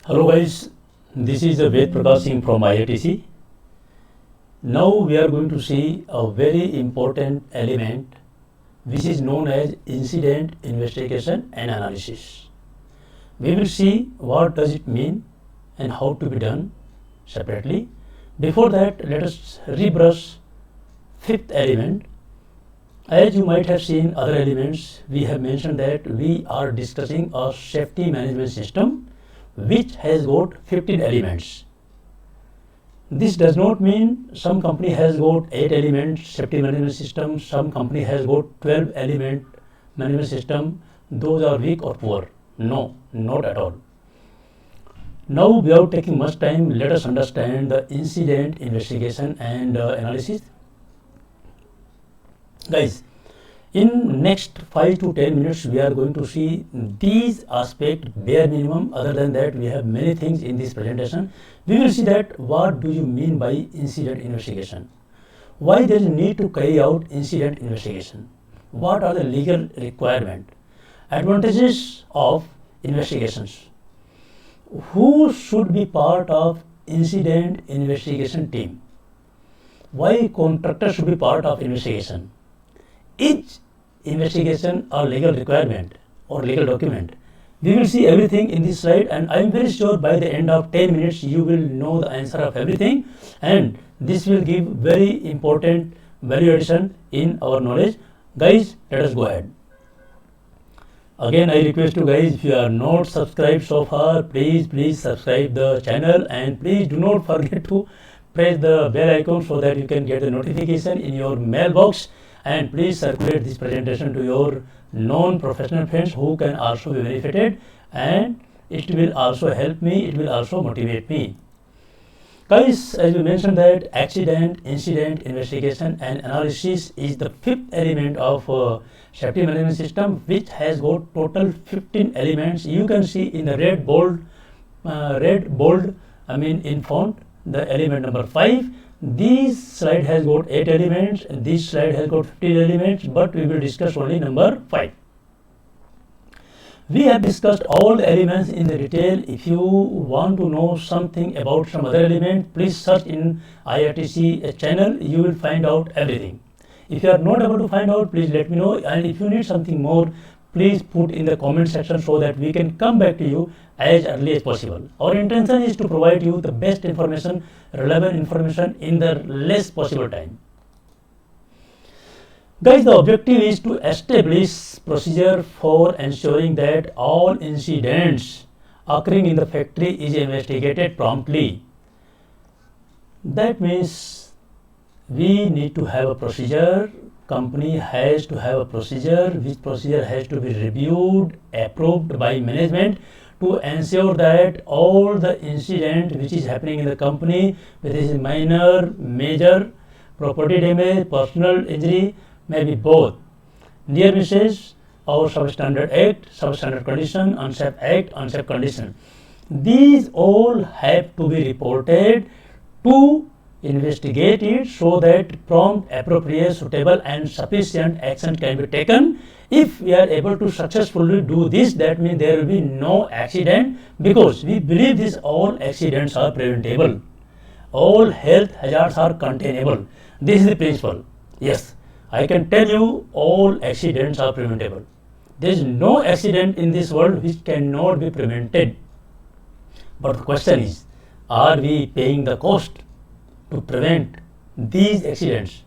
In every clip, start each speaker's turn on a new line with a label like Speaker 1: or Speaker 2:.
Speaker 1: Hello guys, this is Ved Prakash Singh from IITC. Now we are going to see a very important element which is known as incident investigation and analysis. We will see what does it mean and how to be done separately. Before that, let us rebrush fifth element. As you might have seen other elements, we have mentioned that we are discussing a safety management system which has got 15 elements. This does not mean some company has got 8 elements safety management system, some company has got 12 element management system, those are weak or poor. No, not at all. Now, without taking much time, let us understand the incident investigation and analysis. Guys, in next 5 to 10 minutes, we are going to see these aspects bare minimum. Other than that, we have many things in this presentation. We will see that what do you mean by incident investigation? Why there is need to carry out incident investigation? What are the legal requirements? Advantages of investigations. Who should be part of incident investigation team? Why contractor should be part of investigation? Each investigation or legal requirement or legal document. We will see everything in this slide, and I am very sure by the end of 10 minutes you will know the answer of everything, and this will give very important value addition in our knowledge. Guys, let us go ahead. Again, I request you guys, if you are not subscribed so far, please subscribe the channel, and please do not forget to press the bell icon so that you can get the notification in your mailbox. And please circulate this presentation to your non-professional friends who can also be benefited, and it will also help me, it will also motivate me. Guys, as we mentioned that accident, incident, investigation and analysis is the fifth element of safety management system, which has got total 15 elements. You can see in the red bold, in font, the element number 5. This slide has got 8 elements and this slide has got 15 elements, but we will discuss only number 5. We have discussed all the elements in the detail. If you want to know something about some other element, please search in IITC channel, you will find out everything. If you are not able to find out, please let me know, and if you need something more, please put in the comment section so that we can come back to you as early as possible. Our intention is to provide you the best information, relevant information in the less possible time. Guys, the objective is to establish procedure for ensuring that all incidents occurring in the factory is investigated promptly. That means we need to have a procedure. Company has to have a procedure, which procedure has to be reviewed, approved by management to ensure that all the incident which is happening in the company, whether it is minor, major, property damage, personal injury, maybe both, near misses or substandard act, substandard condition, unsafe act, unsafe condition. These all have to be reported to investigate it so that prompt, appropriate, suitable and sufficient action can be taken. If we are able to successfully do this, that means there will be no accident, because we believe these all accidents are preventable. All health hazards are containable. This is the principle. Yes, I can tell you all accidents are preventable. There is no accident in this world which cannot be prevented. But the question is, are we paying the cost to prevent these accidents?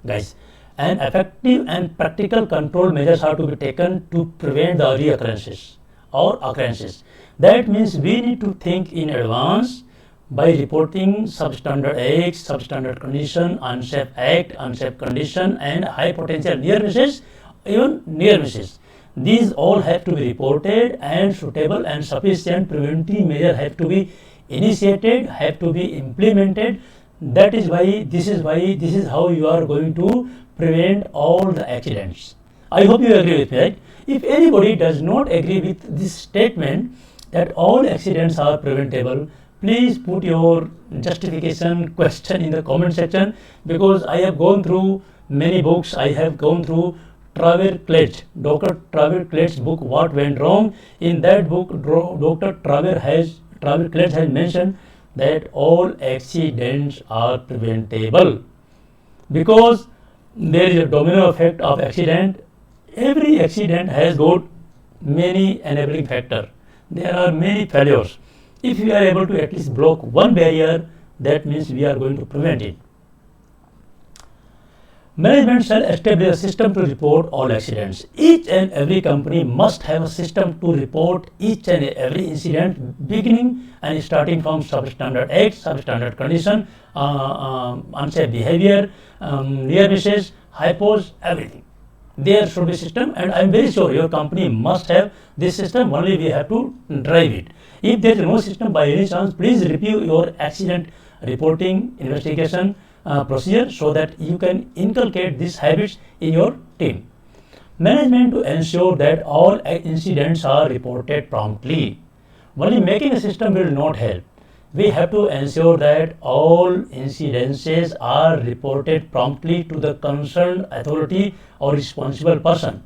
Speaker 1: Guys, and effective and practical control measures are to be taken to prevent the reoccurrences or occurrences. That means we need to think in advance by reporting substandard acts, substandard condition, unsafe act, unsafe condition and high potential near misses, even near misses. These all have to be reported, and suitable and sufficient preventive measures have to be initiated, have to be implemented. That is why, this is how you are going to prevent all the accidents. I hope you agree with me, right? If anybody does not agree with this statement that all accidents are preventable, please put your justification question in the comment section, because I have gone through many books. I have gone through Dr. Travers Kletz's book, What Went Wrong. In that book, Dr. Travers has traffic clearance has mentioned that all accidents are preventable, because there is a domino effect of accident. Every accident has got many enabling factors. There are many failures. If we are able to at least block one barrier, that means we are going to prevent it. Management shall establish a system to report all accidents. Each and every company must have a system to report each and every incident, beginning and starting from substandard acts, substandard condition, unsafe behavior, near misses, hypos, everything. There should be a system, and I am very sure your company must have this system. Only we have to drive it. If there is no system, by any chance, please review your accident reporting investigation procedure, so that you can inculcate these habits in your team. Management to ensure that all incidents are reported promptly. Only making a system will not help. We have to ensure that all incidences are reported promptly to the concerned authority or responsible person.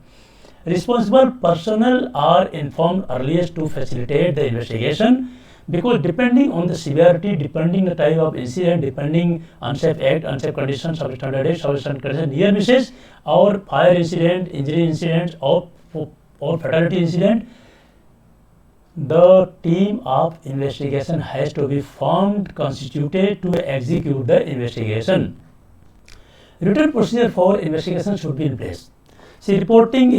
Speaker 1: Responsible personnel are informed earliest to facilitate the investigation, because depending on the severity, depending the type of incident, depending unsafe act, unsafe condition, substandard act, substandard condition, near misses, or fire incident, injury incidents, or fatality incident, the team of investigation has to be formed, constituted to execute the investigation. Written procedure for investigation should be in place. See, reporting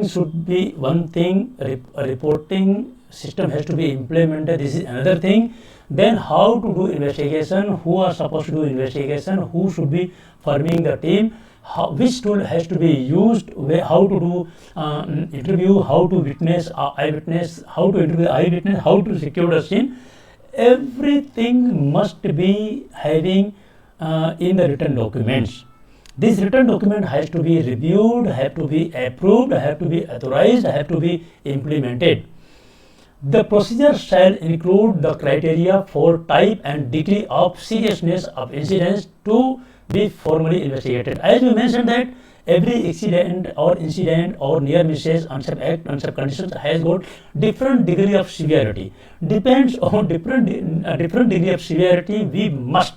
Speaker 1: should be one thing. Reporting system has to be implemented. This is another thing. Then how to do investigation, who are supposed to do investigation, who should be forming the team, which tool has to be used, how to do interview, how to witness eyewitness, how to interview the eyewitness, how to secure the scene. Everything must be having in the written documents. This written document has to be reviewed, have to be approved, have to be authorized, have to be implemented. The procedure shall include the criteria for type and degree of seriousness of incidents to be formally investigated. As we mentioned that every accident or incident or near misses, unsafe act, unsafe conditions has got different degree of severity. Depends on different degree of severity, we must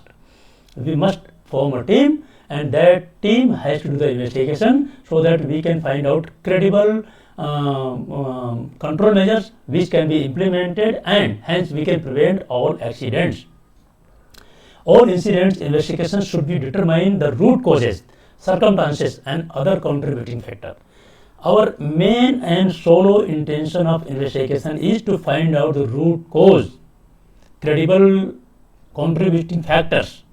Speaker 1: form a team, and that team has to do the investigation, so that we can find out credible control measures which can be implemented, and hence we can prevent all accidents. All incidents investigations should be determine the root causes, circumstances, and other contributing factors. Our main and sole intention of investigation is to find out the root cause, credible contributing factors,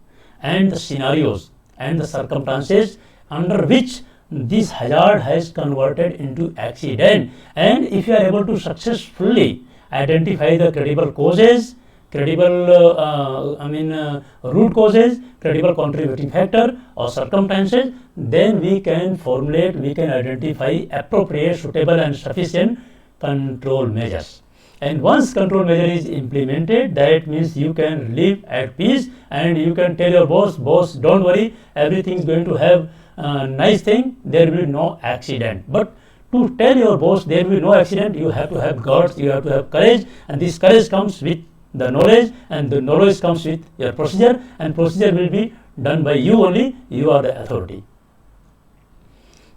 Speaker 1: and the scenarios and the circumstances under which this hazard has converted into accident. And if you are able to successfully identify the credible causes, root causes, credible contributing factor or circumstances, then we can formulate, we can identify appropriate, suitable and sufficient control measures. And once control measure is implemented, that means you can live at peace, and you can tell your boss, don't worry, everything is going to have a nice thing, there will be no accident. But to tell your boss there will be no accident, you have to have guts, you have to have courage, and this courage comes with the knowledge, and the knowledge comes with your procedure, and procedure will be done by you only, you are the authority.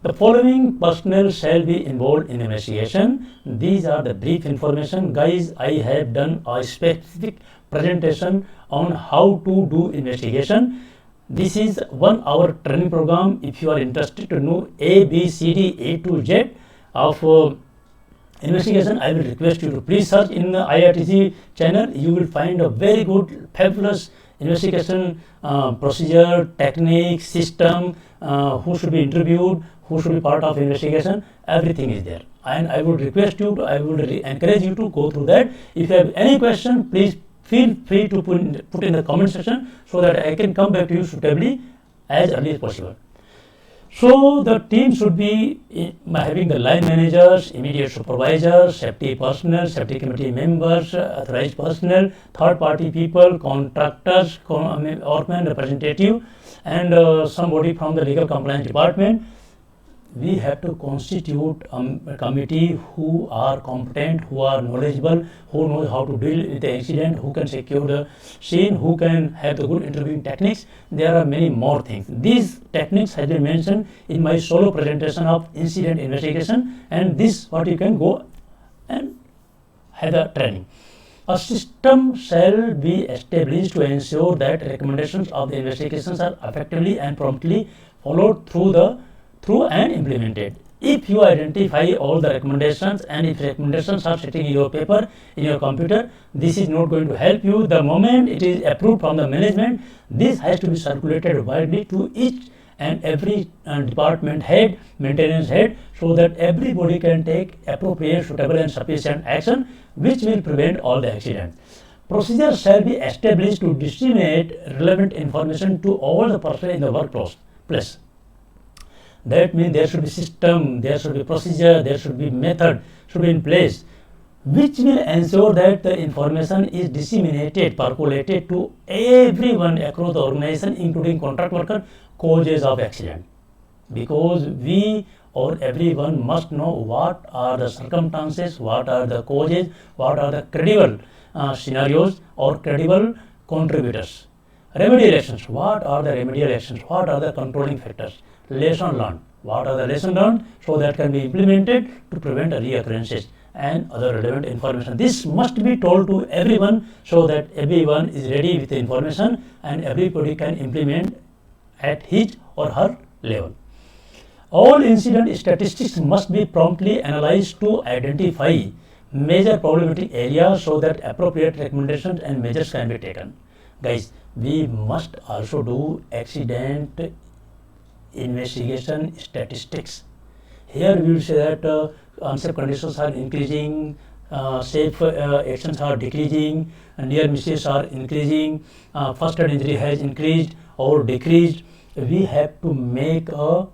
Speaker 1: The following personnel shall be involved in investigation. These are the brief information. Guys, I have done a specific presentation on how to do investigation. This is 1 hour training program. If you are interested to know A, B, C, D, A to Z of investigation, I will request you to please search in the IITC channel. You will find a very good, fabulous investigation procedure, technique, system, who should be interviewed, who should be part of investigation, everything is there. And I would request you to, I would encourage you to go through that. If you have any question, please feel free to put in the comment section, so that I can come back to you suitably as early as possible. So the team should be having the line managers, immediate supervisors, safety personnel, safety committee members, authorized personnel, third party people, contractors, workmen representative, and somebody from the legal compliance department. we have to constitute a committee who are competent, who are knowledgeable, who knows how to deal with the incident, who can secure the scene, who can have the good interviewing techniques. There are many more things. These techniques have been mentioned in my solo presentation of incident investigation, and this what you can go and have the training. A system shall be established to ensure that recommendations of the investigations are effectively and promptly followed through and implemented. If you identify all the recommendations, and if recommendations are sitting in your paper, in your computer, this is not going to help you. The moment it is approved from the management, this has to be circulated widely to each and every department head, maintenance head, so that everybody can take appropriate, suitable and sufficient action which will prevent all the accidents. Procedures shall be established to disseminate relevant information to all the personnel in the workplace. That means there should be system, there should be procedure, there should be method, should be in place, which will ensure that the information is disseminated, percolated to everyone across the organization, including contract worker, causes of accident. Because we or everyone must know what are the circumstances, what are the causes, what are the credible scenarios or credible contributors. Remedial actions, what are the remedial actions, what are the controlling factors. Lesson learned, what are the lessons learned, so that can be implemented to prevent reoccurrences and other relevant information. This must be told to everyone so that everyone is ready with the information and everybody can implement at his or her level. All incident statistics must be promptly analyzed to identify major problematic areas so that appropriate recommendations and measures can be taken. Guys, we must also do accident investigation statistics. Here we will say that unsafe conditions are increasing, safe actions are decreasing, near misses are increasing, first aid injury has increased or decreased. We have to make a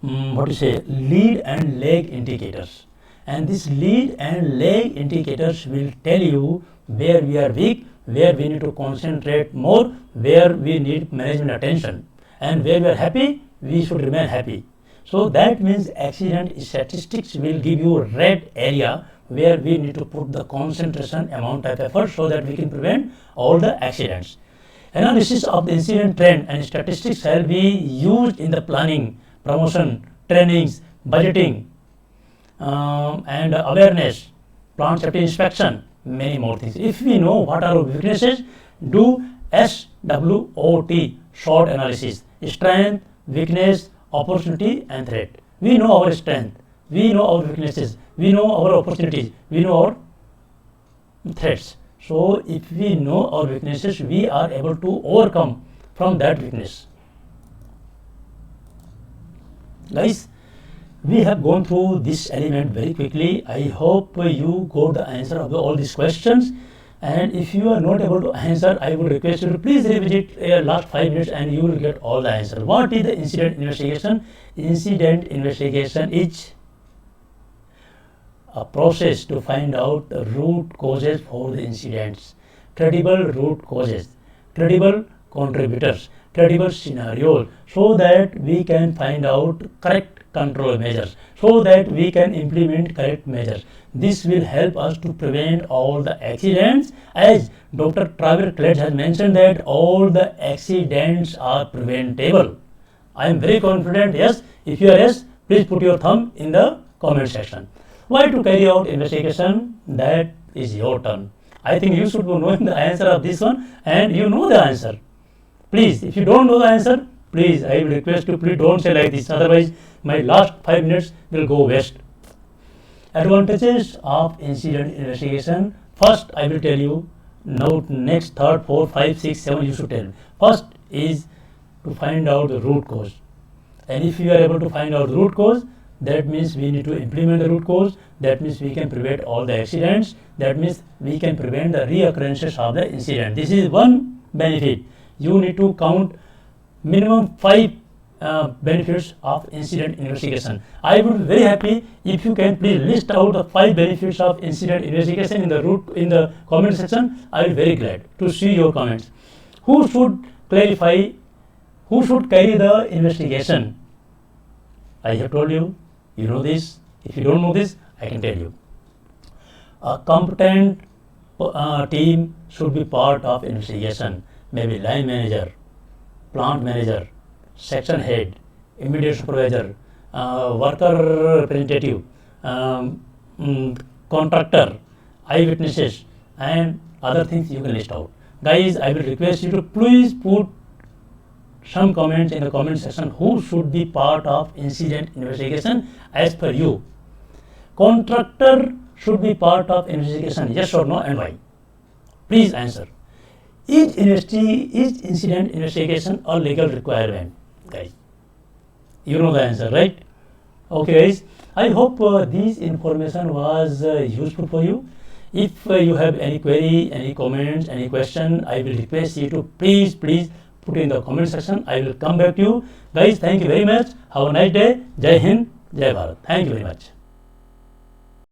Speaker 1: lead and lag indicators, and these lead and lag indicators will tell you where we are weak, where we need to concentrate more, where we need management attention, and where we are happy, we should remain happy. So that means accident statistics will give you red area where we need to put the concentration amount of effort so that we can prevent all the accidents. Analysis of the incident trend and statistics shall be used in the planning, promotion, trainings, budgeting, and awareness, plant safety inspection, many more things. If we know what are our weaknesses, do SWOT, SWOT analysis, strength, weakness, opportunity and threat. We know our strength, we know our weaknesses, we know our opportunities, we know our threats. So if we know our weaknesses, we are able to overcome from that weakness. Guys, we have gone through this element very quickly. I hope you got the answer of all these questions. And if you are not able to answer, I would request you to please revisit last 5 minutes and you will get all the answer. What is the incident investigation? Incident investigation is a process to find out the root causes for the incidents, credible root causes, credible contributors, credible scenarios, so that we can find out correct control measures, so that we can implement correct measures. This will help us to prevent all the accidents. As Dr. Travis Klett has mentioned that all the accidents are preventable. I am very confident, yes. If you are yes, please put your thumb in the comment section. Why to carry out investigation? That is your turn. I think you should be knowing the answer of this one, and you know the answer. Please, if you don't know the answer, please, I will request you, please don't say like this, otherwise my last 5 minutes will go waste. Advantages of incident investigation. First, I will tell you. Now, next, third, fourth, 5, 6, 7, you should tell me. First is to find out the root cause. And if you are able to find out the root cause, that means we need to implement the root cause. That means we can prevent all the accidents. That means we can prevent the reoccurrences of the incident. This is one benefit. You need to count minimum 5 benefits of incident investigation. I would be very happy if you can please list out the 5 benefits of incident investigation in the comment section. I will be very glad to see your comments. Who should clarify? Who should carry the investigation? I have told you, you know this. If you don't know this, I can tell you. A competent team should be part of investigation. Maybe line manager, plant manager, section head, immediate supervisor, worker representative, contractor, eyewitnesses, and other things you can list out. Guys, I will request you to please put some comments in the comment section who should be part of incident investigation as per you. Contractor should be part of investigation, yes or no, and why? Please answer. Is incident investigation a legal requirement? Guys, you know the answer, right? Okay guys, I hope this information was useful for you. If you have any query, any comments, any question, I will request you to please put in the comment section. I will come back to you. Guys, thank you very much. Have a nice day. Jai Hind, Jai Bharat. Thank you very much.